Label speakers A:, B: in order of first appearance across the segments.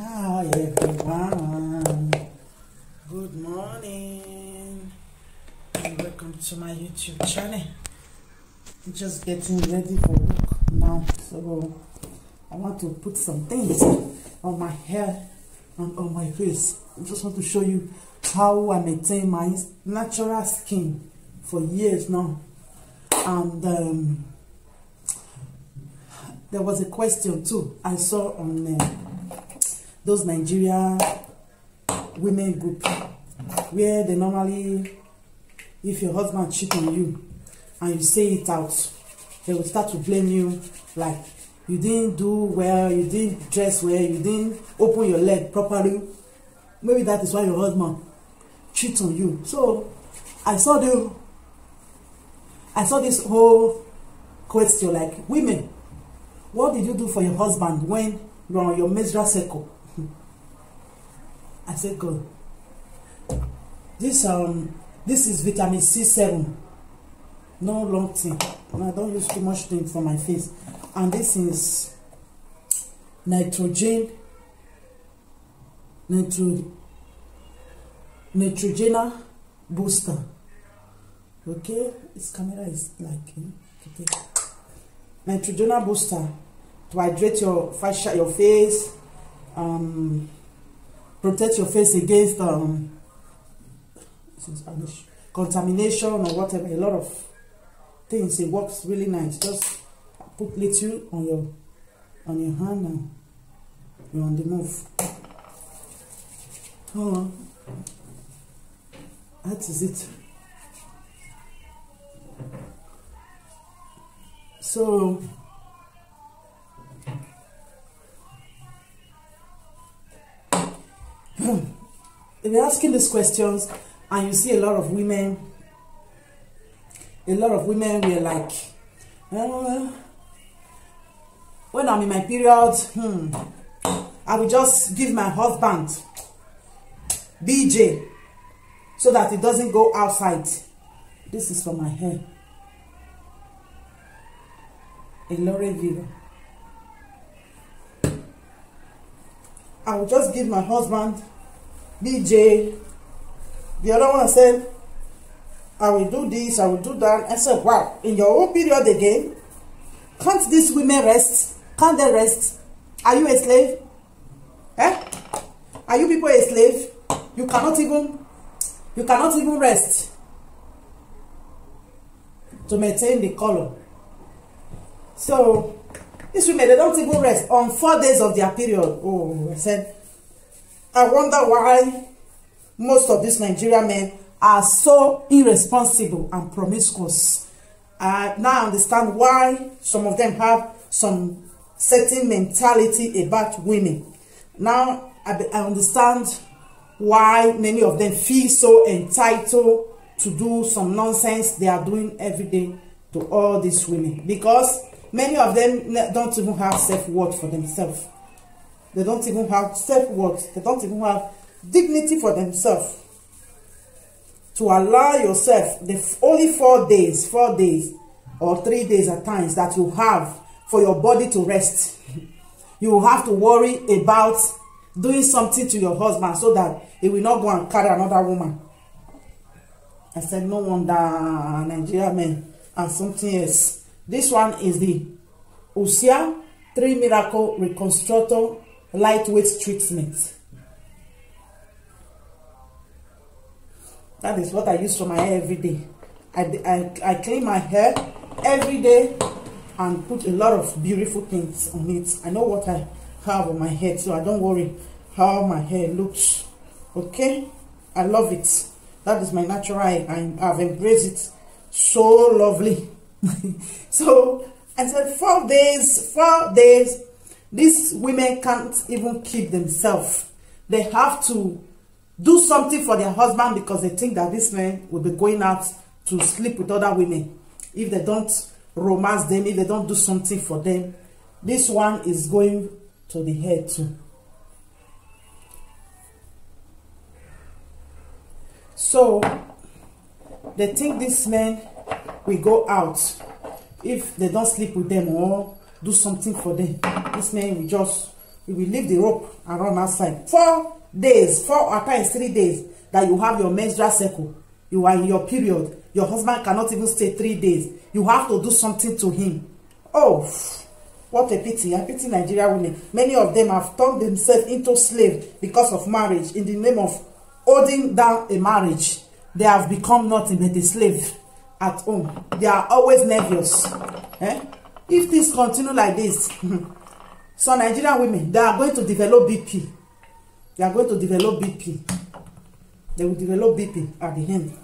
A: Hi everyone, good morning and welcome to my YouTube channel. I'm just getting ready for work now, so I want to put some things on my hair and on my face. I just want to show you how I maintain my natural skin for years now. And there was a question too I saw on those Nigeria women group, where they normally, if your husband cheat on you and you say it out, they will start to blame you, like you didn't do well, you didn't dress well, you didn't open your leg properly. Maybe that is why your husband cheats on you. So I saw this whole question, like, women, what did you do for your husband when you're on your menstrual cycle? I said, God, this is vitamin C7, no long thing, and I don't use too much thing for my face. And this is Neutrogena booster. Okay, this camera is like, okay. Neutrogena booster to hydrate your fascia, your face, protect your face against contamination or whatever. A lot of things. It works really nice. Just put little on your hand and you're on the move. Oh, that is it. So if you're asking these questions and you see a lot of women were like, when I'm in my period, I will just give my husband BJ so that it doesn't go outside. This is for my hair. Aloe vera. I will just give my husband BJ. The other one said, I will do this, I will do that. I said, wow, in your own period again? Can't these women rest? Can't they rest? Are you a slave? Eh? Are you people a slave? You cannot even rest to maintain the color. So these women, they don't even rest on 4 days of their period. Oh, I said, I wonder why most of these Nigerian men are so irresponsible and promiscuous. I now understand why some of them have some certain mentality about women. Now I understand why many of them feel so entitled to do some nonsense they are doing every day to all these women, because many of them don't even have self-worth for themselves. They don't even have self-worth. They don't even have dignity for themselves. To allow yourself the only 4 days or 3 days at times that you have for your body to rest, you will have to worry about doing something to your husband so that he will not go and carry another woman. I said, no wonder Nigerian men and something else. This one is the Usia 3 Miracle Reconstructor Lightweight Treatment. That is what I use for my hair every day. I clean my hair every day and put a lot of beautiful things on it. I know what I have on my head, so I don't worry how my hair looks. Okay, I love it. That is my natural hair. I've embraced it. So lovely. So I said 4 days. These women can't even keep themselves. They have to do something for their husband because they think that this man will be going out to sleep with other women. If they don't romance them, if they don't do something for them, this one is going to the head too. So they think this man will go out if they don't sleep with them or do something for them. This man will you will leave the rope and run outside. 4 days, 4 at times 3 days that you have your menstrual cycle, you are in your period, your husband cannot even stay 3 days. You have to do something to him. Oh, what a pity. I pity Nigerian women. Many of them have turned themselves into slaves because of marriage. In the name of holding down a marriage, they have become nothing but a slave at home. They are always nervous. If things continue like this, so Nigerian women, they are going to develop BP. They are going to develop BP. They will develop BP at the end.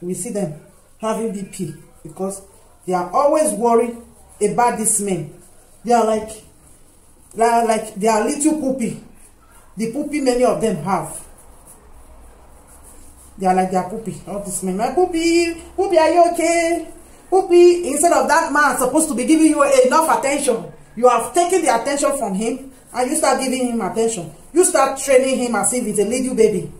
A: We see them having BP because they are always worried about this men. They are like they are little poopy. The poopy many of them have. They are like their poopy. All these men, my poopy, poopy, are you okay? Poopy, instead of that man supposed to be giving you enough attention, you have taken the attention from him and you start giving him attention. You start training him as if he's a little baby.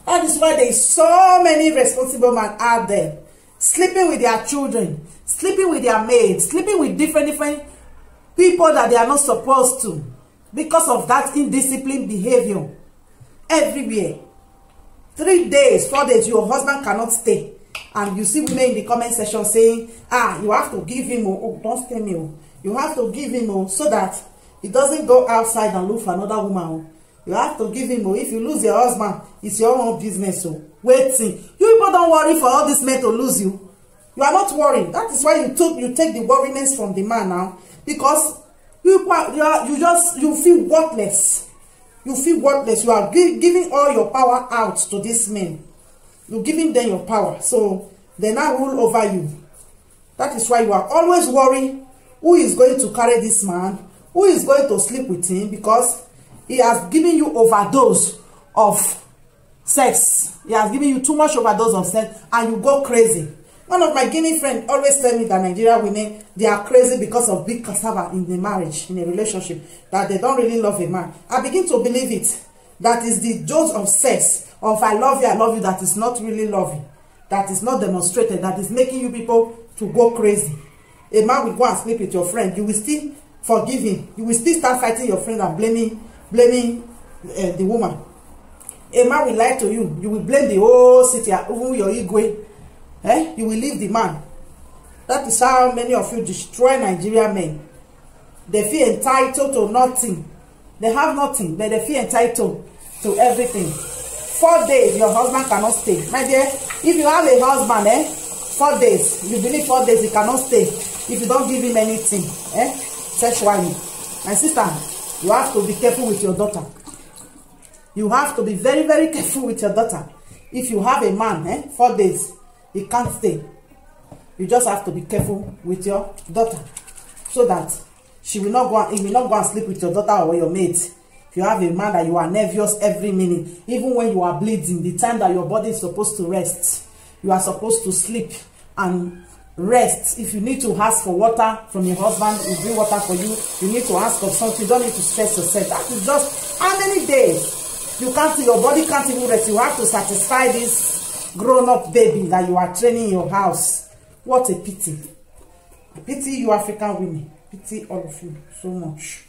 A: That is why there is so many responsible men out there sleeping with their children, sleeping with their maids, sleeping with different people that they are not supposed to because of that indisciplined behavior everywhere. 3 days, 4 days, your husband cannot stay. And you see women in the comment section saying, you have to give him, don't stay me, you have to give him so that he doesn't go outside and look for another woman. You have to give him, if you lose your husband, it's your own business. Waiting. You people don't worry for all these men to lose you. You are not worried. That is why you take the worriness from the man now. Because you feel worthless. You feel worthless. You are giving all your power out to this men. You're giving them your power. So they now rule over you. That is why you are always worried who is going to carry this man, who is going to sleep with him, because he has given you overdose of sex. He has given you too much overdose of sex and you go crazy. One of my Guinea friends always tell me that Nigerian women, they are crazy because of big cassava in the marriage, in a relationship, that they don't really love a man. I begin to believe it. That is the dose of sex, of I love you, that is not really loving, that is not demonstrated, that is making you people to go crazy. A man will go and sleep with your friend, you will still forgive him. You will still start fighting your friend and blaming the woman. A man will lie to you, you will blame the whole city, even your Igwe. You will leave the man. That is how many of you destroy Nigerian men. They feel entitled to nothing. They have nothing, but they feel entitled to everything. 4 days, your husband cannot stay. My dear, if you have a husband, 4 days, you believe 4 days he cannot stay. If you don't give him anything, sexually. My sister, you have to be careful with your daughter. You have to be very, very careful with your daughter. If you have a man, 4 days, he can't stay. You just have to be careful with your daughter, so that he will not go and sleep with your daughter or your mate. If you have a man that you are nervous every minute, even when you are bleeding, the time that your body is supposed to rest, you are supposed to sleep and rest. If you need to ask for water from your husband, he will bring water for you. You need to ask for something. You don't need to stress yourself. That is just how many days you can't. Your body can't even rest. You have to satisfy this grown-up baby that you are training in your house. What a pity. I pity you African women. Pity all of you so much.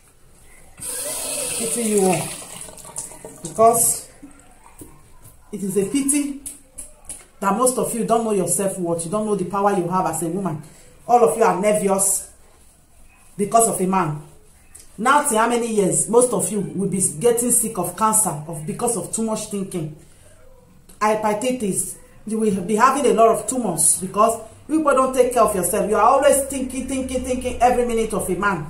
A: Pity you all. Because it is a pity that most of you don't know your self-worth. You don't know the power you have as a woman. All of you are nervous because of a man. Now, till how many years, most of you will be getting sick of cancer because of too much thinking. Hepatitis, you will be having a lot of tumors because people don't take care of yourself. You are always thinking every minute of a man.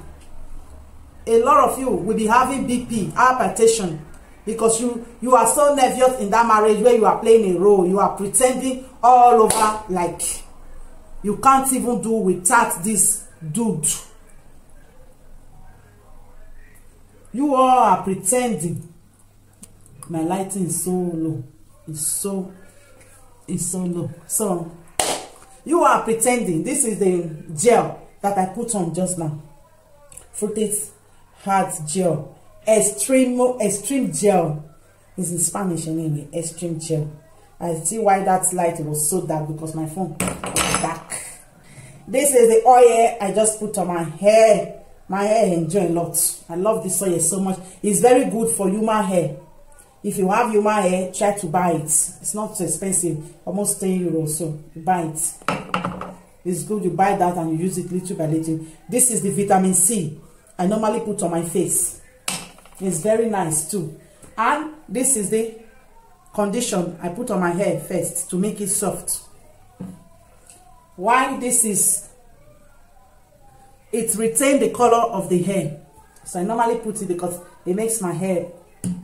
A: A lot of you will be having BP, hypertension, because you are so nervous in that marriage where you are playing a role. You are pretending all over like you can't even do without this dude. You all are pretending. My lighting is so low. It's so low. So you are pretending. This is the gel that I put on just now. Fruited Heart Gel. Extreme gel. It's in Spanish anyway. Extreme gel. I see why that light was so dark, because my phone was dark. This is the oil I just put on my hair. My hair enjoy a lot. I love this oil so much. It's very good for human hair. If you have human hair, try to buy it. It's not too expensive, almost 10 euros. So you buy it. It's good you buy that and you use it little by little. This is the vitamin C I normally put on my face. It's very nice too. And this is the condition I put on my hair first to make it soft. Why this is, it retains the color of the hair. So I normally put it because it makes my hair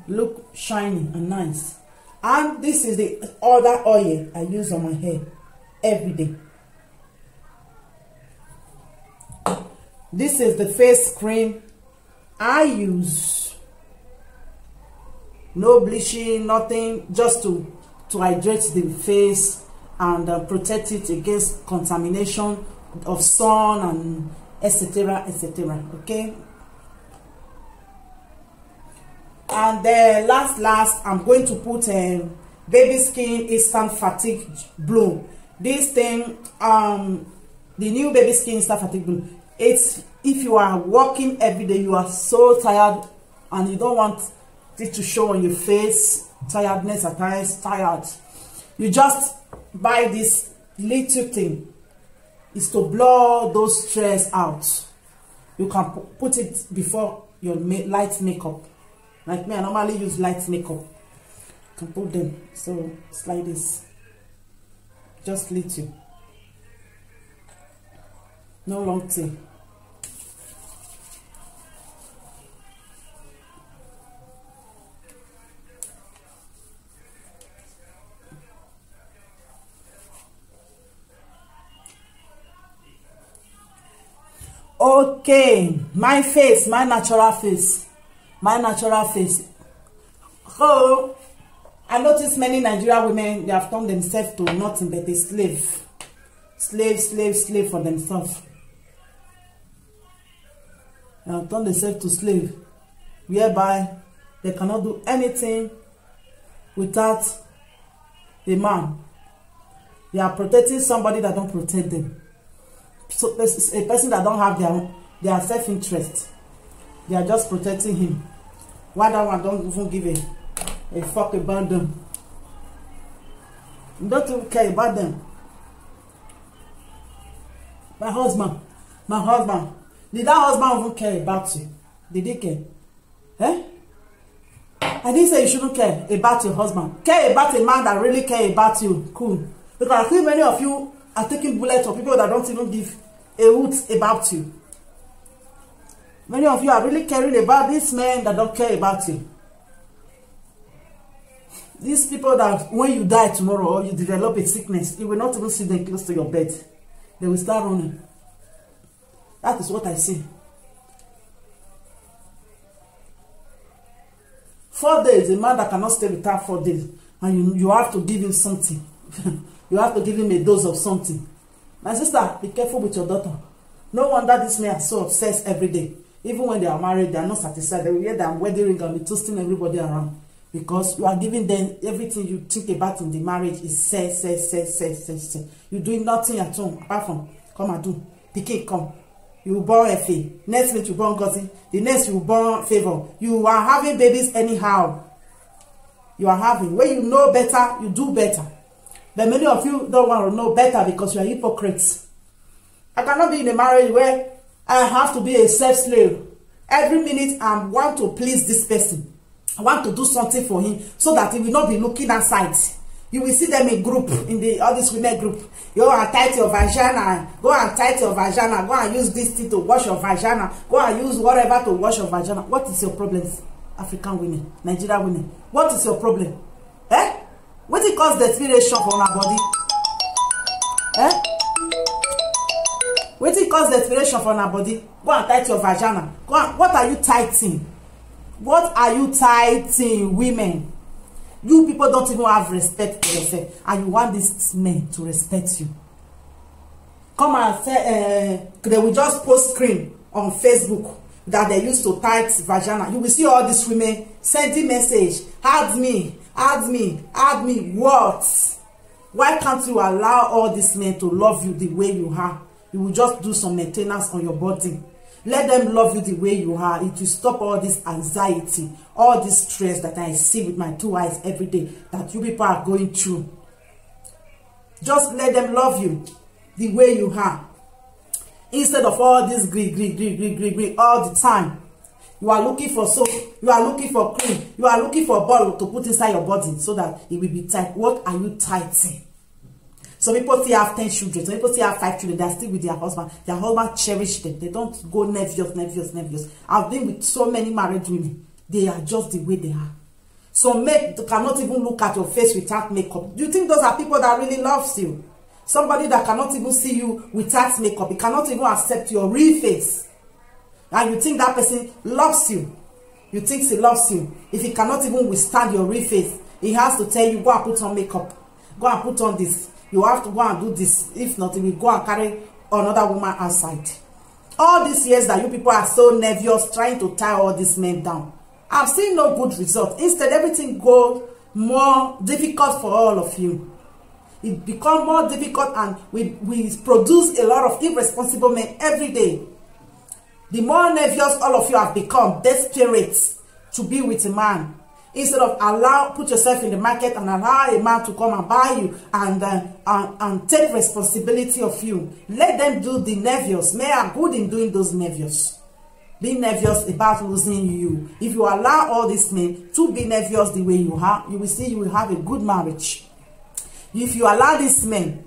A: look shiny and nice. And this is the other oil I use on my hair every day. This is the face cream I use. No bleaching, nothing, just to hydrate the face and protect it against contamination of sun and etc, etc. Okay. And then last I'm going to put baby skin instant fatigue bloom. This thing, the new baby skin instant fatigue bloom. It's if you are working every day, you are so tired and you don't want it to show on your face, tiredness at times, tired, you just buy this little thing. It's to blur those stress out. You can put it before your light makeup. Like me, I normally use light makeup. You can put them. So it's like this. Just little. No long thing. Okay, my face, my natural face. So I notice many Nigerian women, they have turned themselves to nothing but a slave for themselves. They have turned themselves to slave, whereby they cannot do anything without a man. They are protecting somebody that don't protect them. So a person that don't have their self-interest, they are just protecting him. Why that one don't even give a fuck about them? You don't even care about them. My husband, did that husband even care about you? Did he care? Eh? I didn't say you shouldn't care about your husband. Care about a man that really care about you. Cool. Because I think many of you are taking bullets for people that don't even give a hoot about you. Many of you are really caring about this man that don't care about you. These people that when you die tomorrow or you develop a sickness, you will not even see them close to your bed. They will start running. That is what I see. 4 days, a man that cannot stay without 4 days, and you have to give him something. You have to give him a dose of something. My sister, be careful with your daughter. No wonder this man is so obsessed every day. Even when they are married, they are not satisfied. They will wear their wedding ring and be toasting everybody around. Because you are giving them everything you think about in the marriage is say. You're doing nothing at home apart from come and do. Pikin come. You will born Effie. Next week you born Gozi. The next you will born Favor. You are having babies anyhow. You are having. When you know better, you do better. But many of you don't want to know better because you are hypocrites. I cannot be in a marriage where I have to be a self-slave. Every minute I want to please this person. I want to do something for him so that he will not be looking outside. You will see them in group, in the all this women group. Go and tight your vagina. Go and tight your vagina. Go and use this thing to wash your vagina. Go and use whatever to wash your vagina. What is your problem, African women, Nigerian women? What is your problem? Eh? What it cause desperation for our body? Eh? What it cause desperation for our body? Go and tight your vagina. Go and, what are you tightening? What are you tightening, women? You people don't even have respect for yourself, and you want these men to respect you. Come and say, they will just post screen on Facebook that they used to tight vagina. You will see all these women sending message, add me. What? Why can't you allow all these men to love you the way you are? You will just do some maintenance on your body. Let them love you the way you are. It will stop all this anxiety, all this stress that I see with my 2 eyes every day that you people are going through. Just let them love you the way you are. Instead of all this greed all the time. You are looking for soap, you are looking for cream, you are looking for a ball to put inside your body so that it will be tight. What are you tightening? Some people still have 10 children, some people still have 5 children, they are still with their husband. Their husband cherish them. They don't go nervous. I've been with so many married women. They are just the way they are. Some men cannot even look at your face without makeup. Do you think those are people that really loves you? Somebody that cannot even see you without makeup. He cannot even accept your real face. And you think that person loves you. You think he loves you. If he cannot even withstand your real face, he has to tell you, go and put on makeup. Go and put on this. You have to go and do this. If not, he will go and carry another woman outside. All these years that you people are so nervous trying to tie all these men down, I've seen no good result. Instead, everything goes more difficult for all of you. It becomes more difficult, and we produce a lot of irresponsible men every day. The more nervous all of you have become, desperate to be with a man. Instead of put yourself in the market and allow a man to come and buy you and take responsibility of you. Let them do the nervous. Men are good in doing those nervous. Be nervous about losing you. If you allow all these men to be nervous the way you are, you will see you will have a good marriage. If you allow these men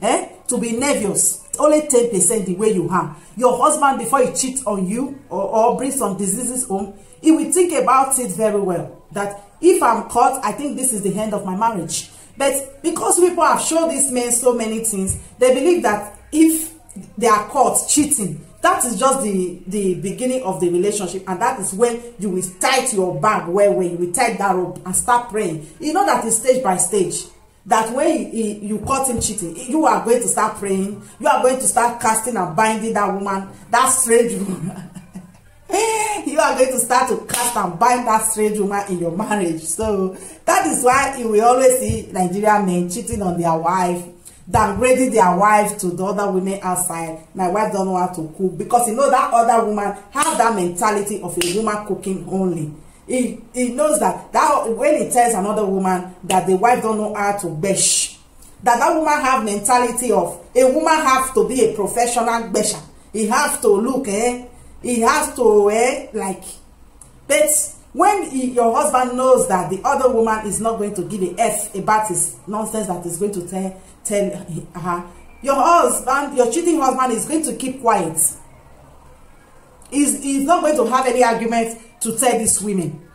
A: to be nervous, only 10% the way you are, your husband, before he cheats on you or brings some diseases home, he will think about it very well. That if I'm caught, I think this is the end of my marriage. But because people have shown these men so many things, they believe that if they are caught cheating, that is just the beginning of the relationship, and that is when you will tight your bag where you will tie that rope and start praying. You know that is stage by stage. That when you caught him cheating, you are going to start praying. You are going to start casting and binding that woman, that strange woman. You are going to start to cast and bind that strange woman in your marriage. So that is why you will always see Nigerian men cheating on their wife, downgrading their wife to the other women outside. My wife don't know how to cook, because you know that other woman has that mentality of a woman cooking only. He knows that when he tells another woman that the wife don't know how to besh, that woman have mentality of a woman have to be a professional besher. He has to look, he has to, like, but when your husband knows that the other woman is not going to give a F about his nonsense that is going to tell her, your husband, your cheating husband is going to keep quiet. He's not going to have any argument to tell these women.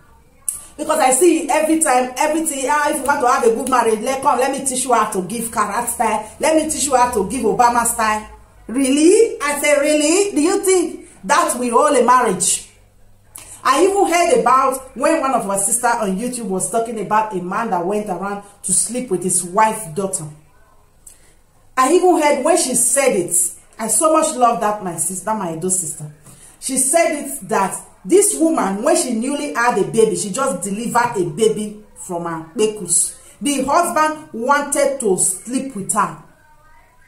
A: Because I see every time, everything, if you want to have a good marriage, let me teach you how to give Karat style. Let me teach you how to give Obama style. Really? I say, really? Do you think that will hold a marriage? I even heard about when one of our sisters on YouTube was talking about a man that went around to sleep with his wife's daughter. I even heard when she said it, I so much love that my sister, my Edo sister. She said it that this woman, when she newly had a baby, she just delivered a baby from her bekus. The husband wanted to sleep with her,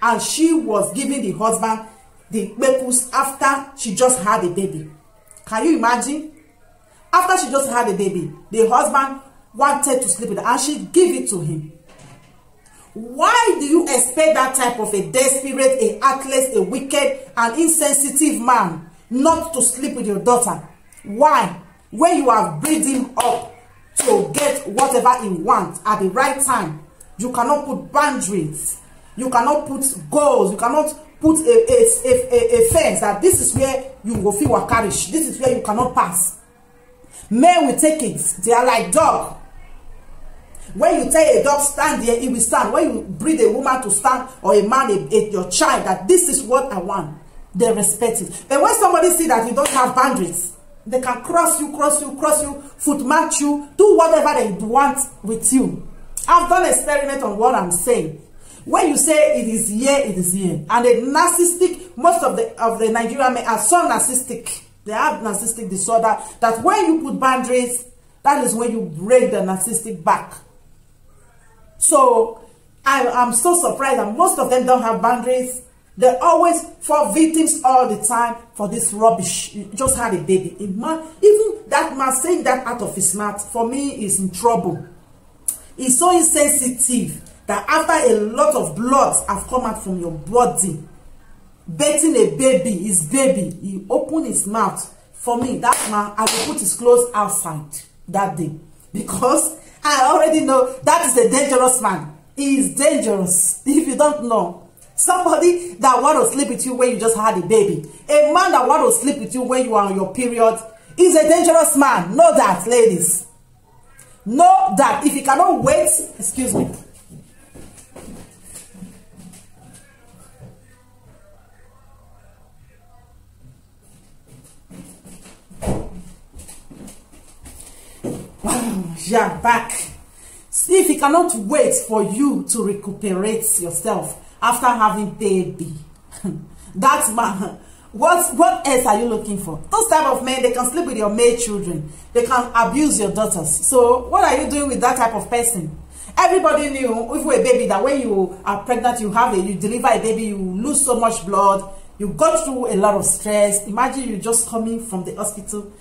A: and she was giving the husband the bekus after she just had a baby. Can you imagine? After she just had a baby, the husband wanted to sleep with her, and she gave it to him. Why do you expect that type of a desperate, a heartless, a wicked, and insensitive man not to sleep with your daughter? Why? When you have bred him up to get whatever he wants at the right time, you cannot put boundaries. You cannot put goals. You cannot put a fence that this is where you will feel wakarish. This is where you cannot pass. Men will take it. They are like dog. When you tell a dog stand there, he will stand. When you breed a woman to stand, or a man, your child, that this is what I want, they respect it. But when somebody see that you don't have boundaries, they can cross you, foot match you, do whatever they want with you. I've done experiment on what I'm saying. When you say it is here, it is here. And the narcissistic, most of the Nigerian men are so narcissistic. They have narcissistic disorder that when you put boundaries, that is when you break the narcissistic back. So I'm so surprised that most of them don't have boundaries. They always fall victims all the time for this rubbish. You just had a baby. A man, even that man saying that out of his mouth, for me, is in trouble. He's so insensitive that after a lot of blood have come out from your body, bathing a baby, his baby, he opened his mouth. For me, that man, I will put his clothes outside that day. Because I already know that is a dangerous man. He is dangerous. If you don't know. Somebody that want to sleep with you when you just had a baby. A man that want to sleep with you when you are on your period is a dangerous man. Know that, ladies. Know that. If you cannot wait, excuse me. Wow, you're back. See, if you cannot wait for you to recuperate yourself after having baby, that man, what else are you looking for? Those type of men, they can sleep with your maid children, they can abuse your daughters. So what are you doing with that type of person? Everybody knew, if you're a baby, that when you are pregnant, you deliver a baby, you lose so much blood, you go through a lot of stress. Imagine you just coming from the hospital,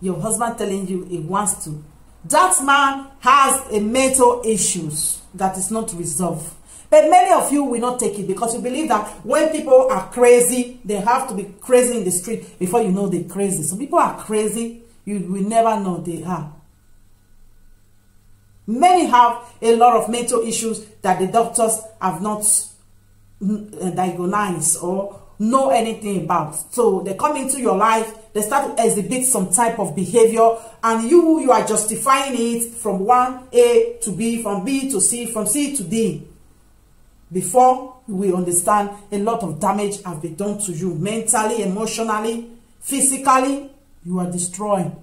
A: your husband telling you he wants to. That man has a mental issues that is not resolved. But many of you will not take it because you believe that when people are crazy, they have to be crazy in the street before you know they're crazy. Some people are crazy, you will never know they are. Many have a lot of mental issues that the doctors have not diagnosed or know anything about. So they come into your life, they start to exhibit some type of behavior, and you are justifying it from 1A to B, from B to C, from C to D. Before we understand, a lot of damage has been done to you mentally, emotionally, physically. You are destroyed.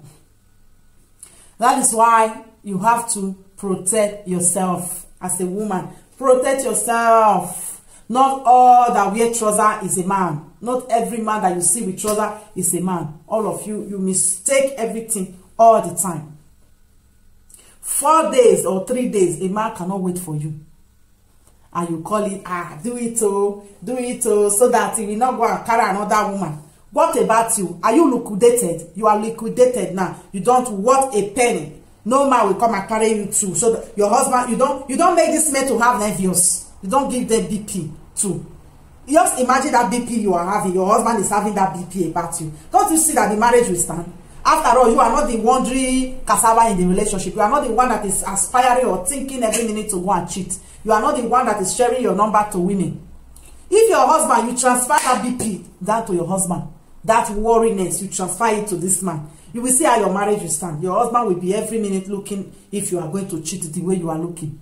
A: That is why you have to protect yourself as a woman. Protect yourself. Not all that wear trouser is a man. Not every man that you see with trouser is a man. All of you, you mistake everything all the time. 4 days or 3 days, a man cannot wait for you. And you call it, do it so that he will not go and carry another woman. What about you? Are you liquidated? You are liquidated now. You don't want a penny. No man will come and carry you too. So that your husband, you don't make this man to have nervous. You don't give them BP too. Just imagine that BP you are having. Your husband is having that BP about you. Don't you see that the marriage will stand? After all, you are not the wandering cassava in the relationship. You are not the one that is aspiring or thinking every minute to go and cheat. You are not the one that is sharing your number to women. If your husband, you transfer that BP down to your husband, that worriness, you transfer it to this man, you will see how your marriage will stand. Your husband will be every minute looking if you are going to cheat the way you are looking.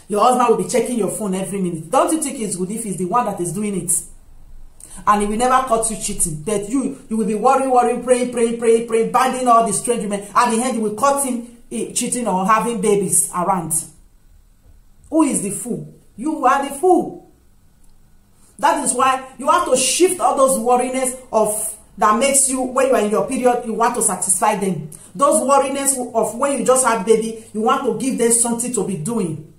A: Your husband will be checking your phone every minute. Don't you think it's good if he's the one that is doing it? And he will never caught you cheating. But you will be worrying, praying, banding all the strange women. At the end, you will caught him cheating or having babies around. Who is the fool? You are the fool. That is why you have to shift all those worriness of that makes you, when you are in your period, you want to satisfy them. Those worriness of when you just have baby, you want to give them something to be doing.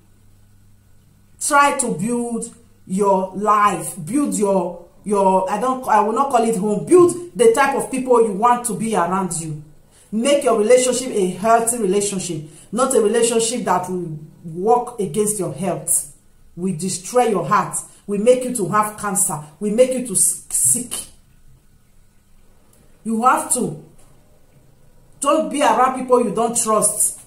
A: Try to build your life, build your I will not call it home. Build the type of people you want to be around you. Make your relationship a healthy relationship, not a relationship that will work against your health. We destroy your heart. We make you to have cancer. We make you to sick. You have to. Don't be around people you don't trust.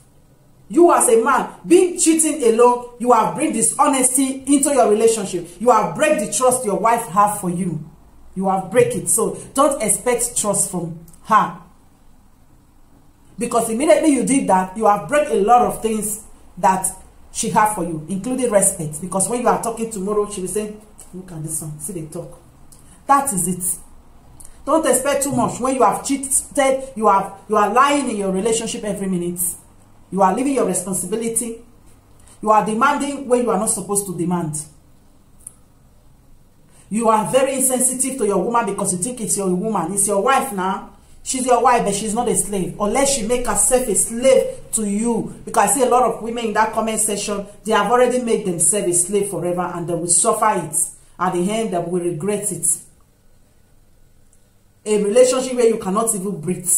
A: You as a man, being cheating alone, you have bring dishonesty into your relationship. You have break the trust your wife have for you. You have break it. So don't expect trust from her. Because immediately you did that, you have break a lot of things that she have for you, including respect. Because when you are talking tomorrow, she will say, look at this one, see they talk. That is it. Don't expect too much. When you have cheated, you are lying in your relationship every minute. You are leaving your responsibility. You are demanding when you are not supposed to demand. You are very insensitive to your woman because you think it's your woman. It's your wife now. She's your wife, but she's not a slave. Unless she make herself a slave to you. Because I see a lot of women in that comment section, they have already made themselves a slave forever and they will suffer it. at the end that will regret it. A relationship where you cannot even breathe.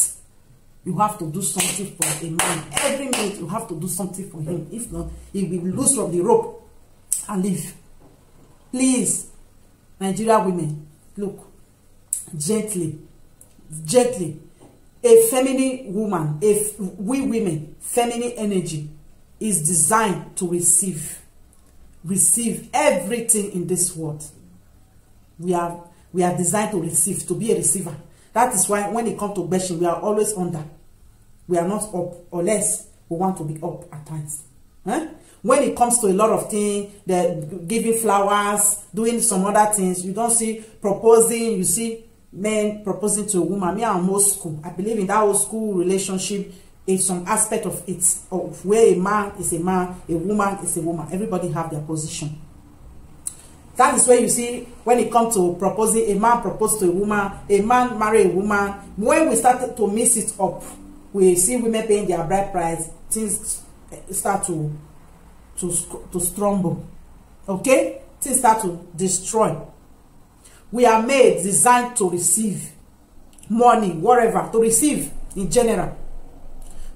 A: You have to do something for a man. Every minute you have to do something for him. If not, he will lose from the rope and leave. Please, Nigeria women, look, gently. A feminine woman, we women, feminine energy is designed to receive everything in this world. We are designed to receive, to be a receiver. That is why when it comes to bashing, we are always under. We are not up, unless we want to be up at times. When it comes to a lot of things, giving flowers, doing some other things, you don't see proposing. You see men proposing to a woman. Me, I'm old school. I believe in that old school relationship. In some aspect of it, of where a man is a man, a woman is a woman. Everybody have their position. That is where you see when it comes to proposing, a man propose to a woman, a man marry a woman. When we started to mix it up, we see women paying their bride price, things start to stumble. Okay? Things start to destroy. We are made, designed to receive money, whatever, to receive in general.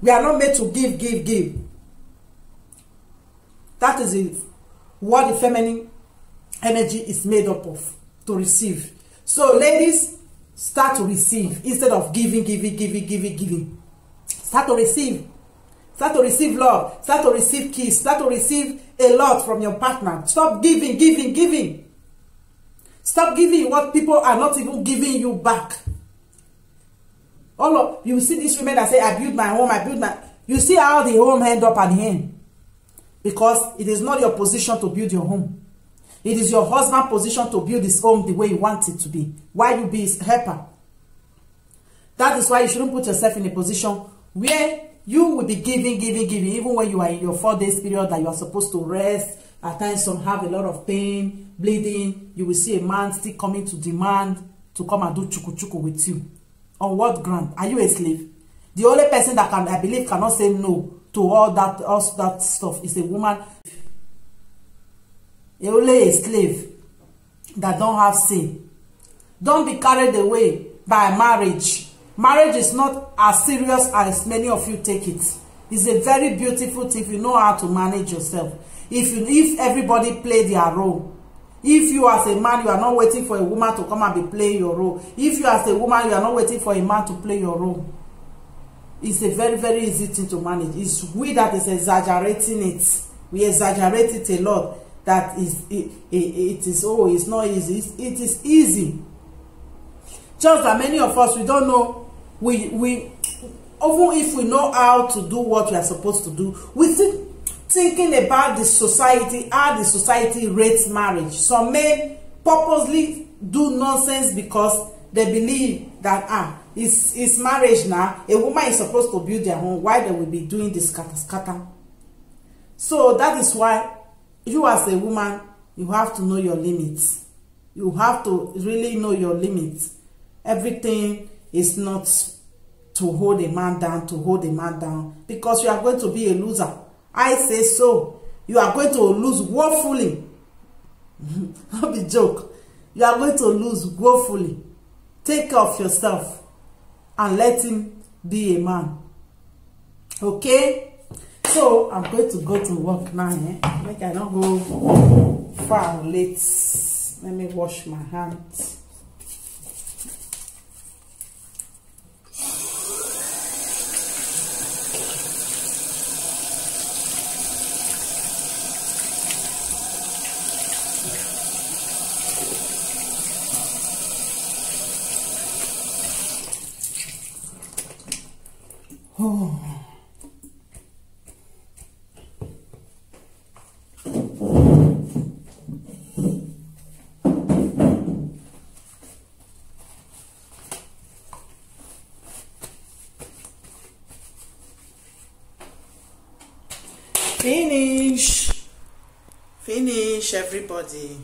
A: We are not made to give. That is what the feminine energy is made up of, to receive. So ladies, start to receive instead of giving. Start to receive. Start to receive love. Start to receive kiss. Start to receive a lot from your partner. Stop giving. Stop giving what people are not even giving you back. All of you see these women that say, I build my home, you see how the home end up at the end. Because it is not your position to build your home. It is your husband's position to build his home the way you want it to be. Why you be his helper? That is why you shouldn't put yourself in a position where you will be giving. Even when you are in your 4 days period that you are supposed to rest. At times some have a lot of pain, bleeding. You will see a man still coming to demand to come and do chuku with you. On what ground? Are you a slave? The only person that can, I believe, cannot say no to all that stuff is a woman. Only a slave that don't have say. Don't be carried away by marriage. Marriage is not as serious as many of you take it. It's a very beautiful thing if you know how to manage yourself. If everybody play their role. If you as a man, you are not waiting for a woman to come and be playing your role. If you as a woman, you are not waiting for a man to play your role. It's a very, very easy thing to manage. It's we that is exaggerating it. We exaggerate it a lot. That is, it's not easy. It is easy. Just that many of us, we don't know. Even if we know how to do what we are supposed to do, we still thinking about the society, how the society rates marriage. Some men purposely do nonsense because they believe that it's marriage now. A woman is supposed to build their home. Why they will be doing this scatter? So that is why you as a woman, you have to know your limits. You have to really know your limits. Everything is not to hold a man down, because you are going to be a loser. I say so. You are going to lose woefully. Not be joke. You are going to lose woefully. Take care of yourself and let him be a man. Okay? So I'm going to go to work now. Make I not go far late. Let me wash my hands. Oh. Finish everybody.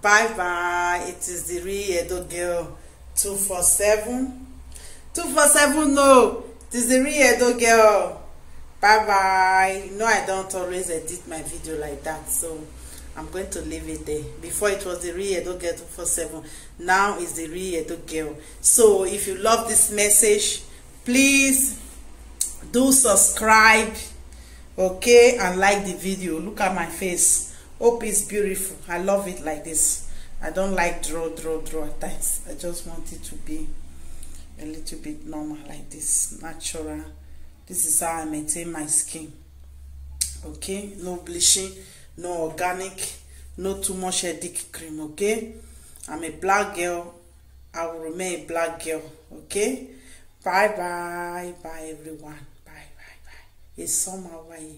A: Bye it is the real Edo girl 247 no, it is the real Edo girl. Bye. You know I don't always edit my video like that, so I'm going to leave it there. Before it was the Real Edo Girl 247. Now it's the Real Edo Girl. So if you love this message, please do subscribe, okay, and like the video. Look at my face. Hope it's beautiful. I love it like this. I don't like draw at times. I just want it to be a little bit normal like this, natural. This is how I maintain my skin. Okay, no bleaching, no organic, no too much headache cream. Okay, I'm a black girl. I will remain a black girl. Okay, bye everyone. Bye. It's summer. Why?